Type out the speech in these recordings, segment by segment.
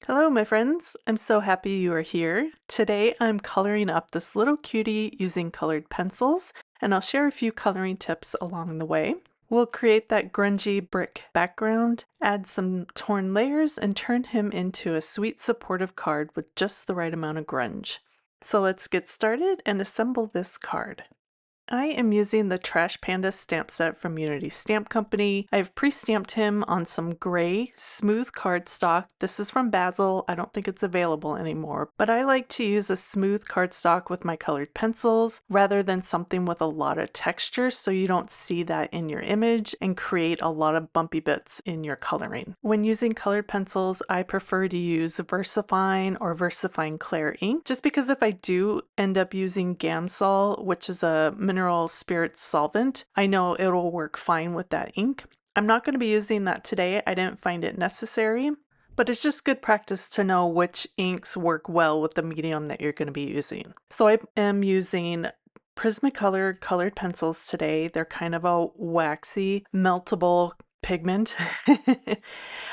Hello, my friends. I'm so happy you are here. Today I'm coloring up this little cutie using colored pencils, and I'll share a few coloring tips along the way. We'll create that grungy brick background, add some torn layers, and turn him into a sweet supportive card with just the right amount of grunge. So let's get started and assemble this card. I am using the Trash Panda stamp set from Unity Stamp Company. I've pre-stamped him on some gray, smooth cardstock. This is from Basil. I don't think it's available anymore, but I like to use a smooth cardstock with my colored pencils rather than something with a lot of texture so you don't see that in your image and create a lot of bumpy bits in your coloring. When using colored pencils, I prefer to use VersaFine or VersaFine Clear ink, just because if I do end up using Gamsol, which is a mineral spirit solvent, I know it'll work fine with that ink. I'm not going to be using that today. I didn't find it necessary, but it's just good practice to know which inks work well with the medium that you're going to be using. So I am using Prismacolor colored pencils today. They're kind of a waxy, meltable pigment.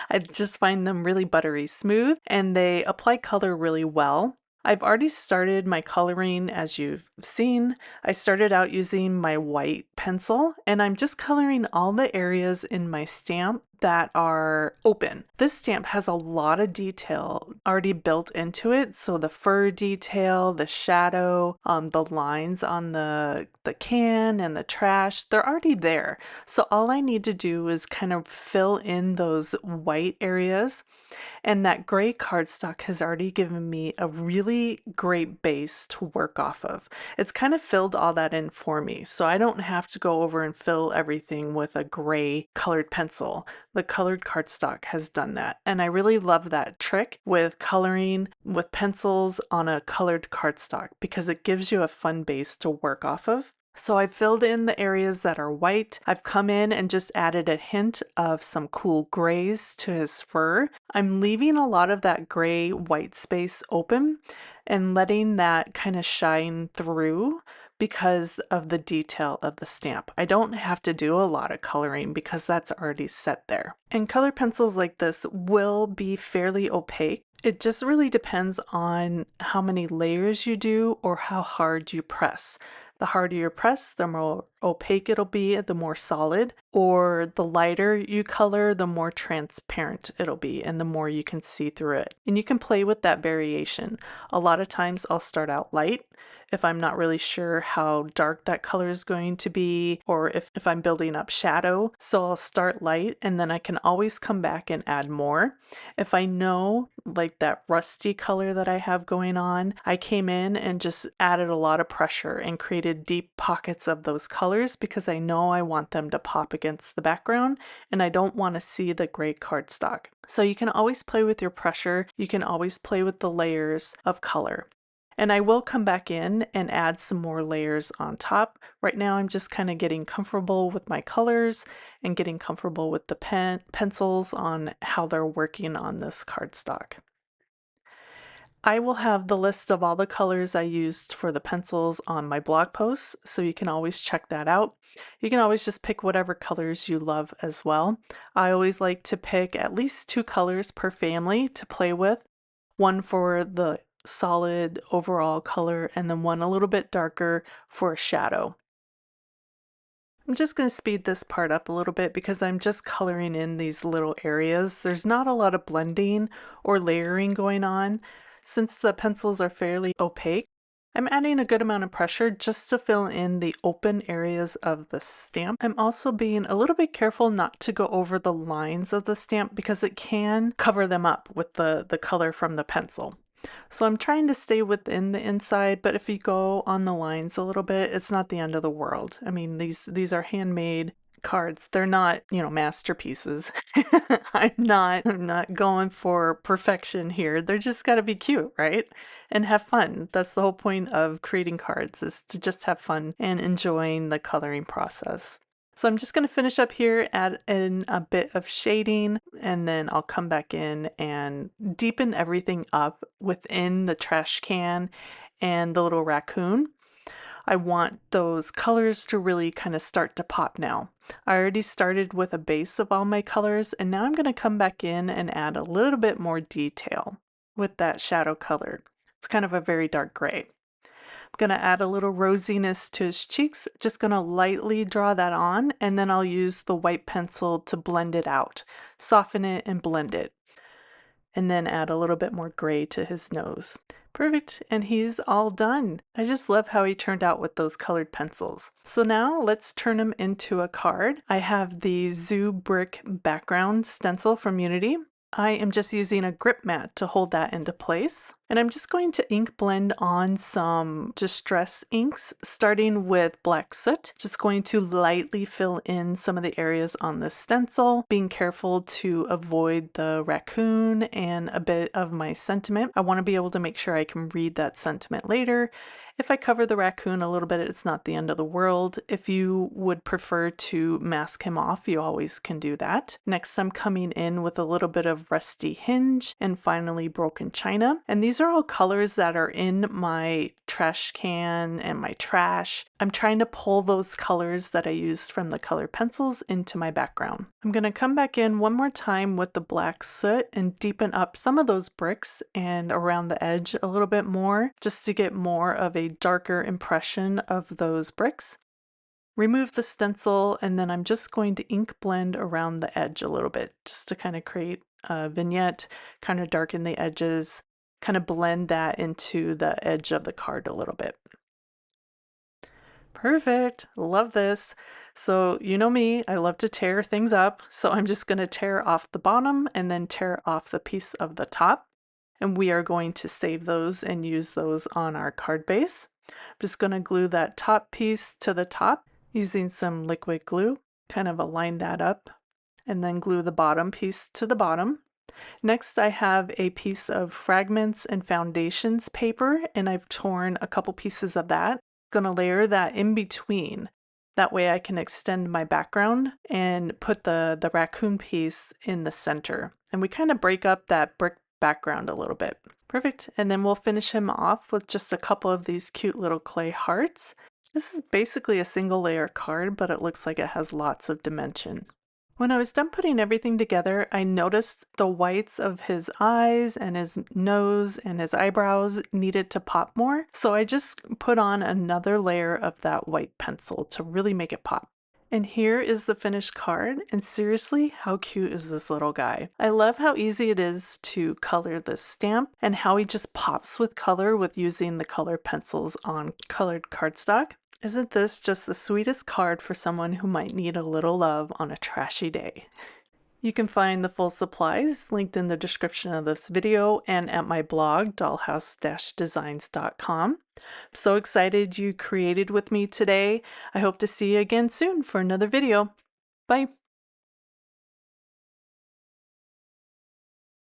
I just find them really buttery smooth and they apply color really well. I've already started my coloring, as you've seen. I started out using my white pencil and I'm just coloring all the areas in my stamp that are open. This stamp has a lot of detail already built into it. So the fur detail, the shadow, the lines on the can and the trash, they're already there. So all I need to do is kind of fill in those white areas. And that gray cardstock has already given me a really great base to work off of. It's kind of filled all that in for me, so I don't have to go over and fill everything with a gray colored pencil. The colored cardstock has done that, and I really love that trick with coloring with pencils on a colored cardstock because it gives you a fun base to work off of. So I've filled in the areas that are white. I've come in and just added a hint of some cool grays to his fur. I'm leaving a lot of that gray white space open and letting that kind of shine through because of the detail of the stamp. I don't have to do a lot of coloring because that's already set there. And color pencils like this will be fairly opaque. It just really depends on how many layers you do or how hard you press. The harder you press, the more opaque it'll be, the more solid, or the lighter you color, the more transparent it'll be, and the more you can see through it. And you can play with that variation. A lot of times I'll start out light if I'm not really sure how dark that color is going to be, or if I'm building up shadow. So I'll start light, and then I can always come back and add more. If I know like that rusty color that I have going on, I came in and just added a lot of pressure and created deep pockets of those colors because I know I want them to pop against the background and I don't want to see the gray cardstock. So you can always play with your pressure. You can always play with the layers of color. And I will come back in and add some more layers on top. Right now I'm just kind of getting comfortable with my colors and getting comfortable with the pencils on how they're working on this cardstock. I will have the list of all the colors I used for the pencils on my blog posts, so you can always check that out. You can always just pick whatever colors you love as well. I always like to pick at least 2 colors per family to play with, one for the solid overall color and then one a little bit darker for a shadow. I'm just going to speed this part up a little bit because I'm just coloring in these little areas. There's not a lot of blending or layering going on. Since the pencils are fairly opaque, I'm adding a good amount of pressure just to fill in the open areas of the stamp. I'm also being a little bit careful not to go over the lines of the stamp because it can cover them up with the color from the pencil. So I'm trying to stay within the inside, but if you go on the lines a little bit, it's not the end of the world. I mean, these are handmade cards. They're not, masterpieces. I'm not going for perfection here. They're just got to be cute, right? And have fun. That's the whole point of creating cards, is to just have fun and enjoying the coloring process. So I'm just going to finish up here, add in a bit of shading, and then I'll come back in and deepen everything up within the trash can and the little raccoon. I want those colors to really kind of start to pop now. I already started with a base of all my colors, and now I'm going to come back in and add a little bit more detail with that shadow color. It's kind of a very dark gray. I'm going to add a little rosiness to his cheeks, just going to lightly draw that on, and then I'll use the white pencil to blend it out, soften it and blend it, and then add a little bit more gray to his nose. Perfect, and he's all done. I just love how he turned out with those colored pencils. So now let's turn him into a card. I have the zoo brick background stencil from Unity. I am just using a grip mat to hold that into place. And I'm just going to ink blend on some distress inks, starting with black soot. Just going to lightly fill in some of the areas on the stencil, being careful to avoid the raccoon and a bit of my sentiment. I want to be able to make sure I can read that sentiment later. If I cover the raccoon a little bit, it's not the end of the world. If you would prefer to mask him off, you always can do that. Next, I'm coming in with a little bit of rusty hinge and finally broken china. And these are all colors that are in my trash can and my trash. I'm trying to pull those colors that I used from the colored pencils into my background. I'm going to come back in one more time with the black soot and deepen up some of those bricks and around the edge a little bit more, just to get more of a darker impression of those bricks. Remove the stencil, and then I'm just going to ink blend around the edge a little bit, just to kind of create a vignette, kind of darken the edges, kind of blend that into the edge of the card a little bit. Perfect. Love this. So you know me, I love to tear things up. So I'm just going to tear off the bottom and then tear off the piece of the top. And we are going to save those and use those on our card base. I'm just going to glue that top piece to the top using some liquid glue, kind of align that up, and then glue the bottom piece to the bottom. Next, I have a piece of fragments and foundations paper, and I've torn a couple pieces of that. Going to layer that in between. That way I can extend my background and put the raccoon piece in the center. And we kind of break up that brick background a little bit. Perfect. And then we'll finish him off with just a couple of these cute little clay hearts. This is basically a single layer card, but it looks like it has lots of dimension. When I was done putting everything together, I noticed the whites of his eyes and his nose and his eyebrows needed to pop more. So I just put on another layer of that white pencil to really make it pop. And here is the finished card, and seriously, how cute is this little guy? I love how easy it is to color this stamp and how he just pops with color with using the colored pencils on colored cardstock. Isn't this just the sweetest card for someone who might need a little love on a trashy day? You can find the full supplies linked in the description of this video and at my blog, dollhouse-designs.com. I'm so excited you created with me today. I hope to see you again soon for another video. Bye!